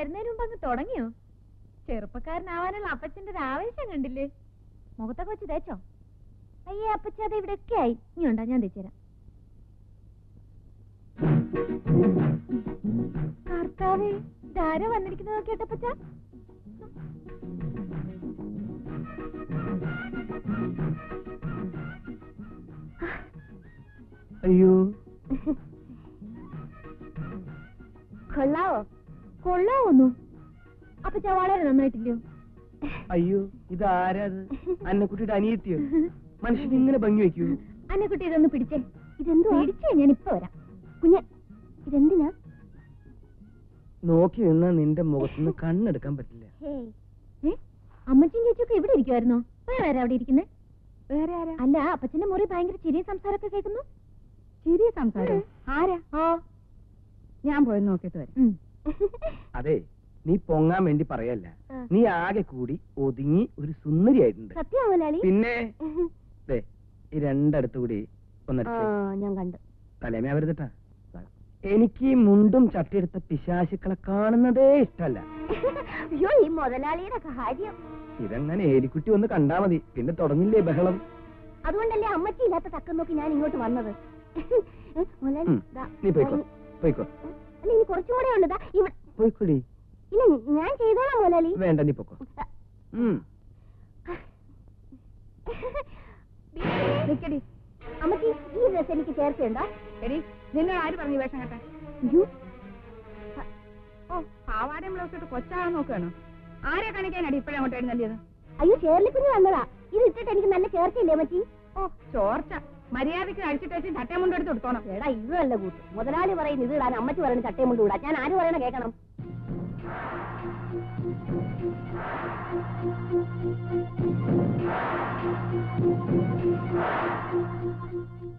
വരുന്നതിന് മുമ്പ് അങ്ങ് തുടങ്ങിയോ? ചെറുപ്പക്കാരനാവാനുള്ള അപ്പച്ചന്റെ ഒരു ആവേശം കണ്ടില്ലേ? മുഖത്തൊക്കെ വെച്ച് തേച്ചോ? അയ്യേ അപ്പച്ച, അത് ഇവിടെയൊക്കെ ആയി. ഇനി ഉണ്ടോ, ഞാൻ തേച്ചുതരാം. കർത്താവേ, ഇതാരോ വന്നിരിക്കുന്നത് നോക്കിയട്ടപ്പച്ച. അയ്യോ, കൊള്ളാവോ? കൊള്ളാവോന്നു? അപ്പച്ച വളരെ നന്നായിട്ടില്ലയോ? അയ്യോ, ഇതാരാത്? അന്നക്കുട്ടിയുടെ അനിയത്തിയോ? മനുഷ്യൻ ഇങ്ങനെ ഭംഗി വെക്കൂ? അന്നക്കുട്ടി ഇതൊന്ന് പിടിച്ചേ. ഇതെന്തോ പിടിച്ചേ, ഞാൻ ഇപ്പൊ വരാം. കുഞ്ഞ, ഇതെന്തിനാ? നോക്കി നിന്നാ നിന്റെ മുഖത്തുനിന്ന് കണ്ണെടുക്കാൻ പറ്റില്ല. അമ്മച്ചും ചേച്ചിയൊക്കെ ഇവിടെ ഇരിക്കുവായിരുന്നോ? വേറെ ആരാ അവിടെ ഇരിക്കുന്നേ? വേറെ ആരാ? അല്ല, അപ്പച്ചന്റെ മുറി ഭയങ്കര ചെറിയ സംസാരമൊക്കെ കേൾക്കുന്നു. ചെറിയ സംസാരം? ആരാ? ഞാൻ പോയി നോക്കിട്ട് വരാം. അതെ, നീ പൊങ്ങാൻ വേണ്ടി പറയല്ല. നീ ആകെ കൂടി ഒതുങ്ങി ഒരു സുന്ദരിയായിട്ടുണ്ട്. സത്യമാവലാളി? പിന്നെ ഈ രണ്ടടുത്ത് കൂടി ഒന്നടിച്ച്. ഞാൻ കണ്ടു. തലേമേ വരുതട്ടാ. എനിക്ക് ഈ മുണ്ടും ചട്ടിയെടുത്ത പിശാശുക്കളെ കാണുന്നതേ ഇഷ്ടല്ല. അയ്യോ, ഈ മുതലാളിയുടെ കാര്യം. ഇതെങ്ങനെ എലിക്കുട്ടി ഒന്ന് കണ്ടാ മതി, പിന്നെ തുടങ്ങില്ലേ ബഹളം. അതുകൊണ്ടല്ലേ അമ്മച്ചി ഇല്ലാത്ത തക്കം നോക്കി ഞാൻ ഇങ്ങോട്ട് വന്നത്. നീ പോയിക്കോ, പോയിക്കോ. അല്ല, ഇനി കുറച്ചും കൂടെ ഉണ്ട്. പോയിക്കോടി. ഇല്ല, ഞാൻ ചെയ്തോളാം മുതലാളി. വേണ്ട, നീ പൊക്കോ. നിക്കടി. അമ്മച്ചി, ഈ ഡ്രസ് എനിക്ക് ചേർച്ചയുണ്ടോ? എടി, നിന്നെ ആര് പറഞ്ഞു വേഷം കേട്ടെ? ഓ, പാവാടയും ബ്ലൗസ് ഇട്ട് കൊച്ചാകാൻ നോക്കുകയാണോ? ആരെ കാണിക്കാനടി ഇപ്പഴേ അങ്ങോട്ട് എഴുന്നള്ളിയത്? അയ്യോ, ചേർലിക്കുഞ്ഞ് വന്നതാ. ഇത് ഇട്ടിട്ട് എനിക്ക് നല്ല ചേർച്ചയില്ലേ അമ്മച്ചി? ഓ, ചോർച്ച. മര്യാദയ്ക്ക് അഴിച്ചിട്ട് വെച്ച് ചട്ടയും മുണ്ട് എടുത്ത് കൊടുത്തോണം. എടാ, ഇത് നല്ല കൂട്ട്. മുതലാളി പറയുന്നത് ഇത് ഇടാൻ, അമ്മച്ചി പറയുന്നത് ചട്ടയും മുണ്ട് ഇടാൻ. ഞാൻ ആര് പറയണ കേൾക്കണം?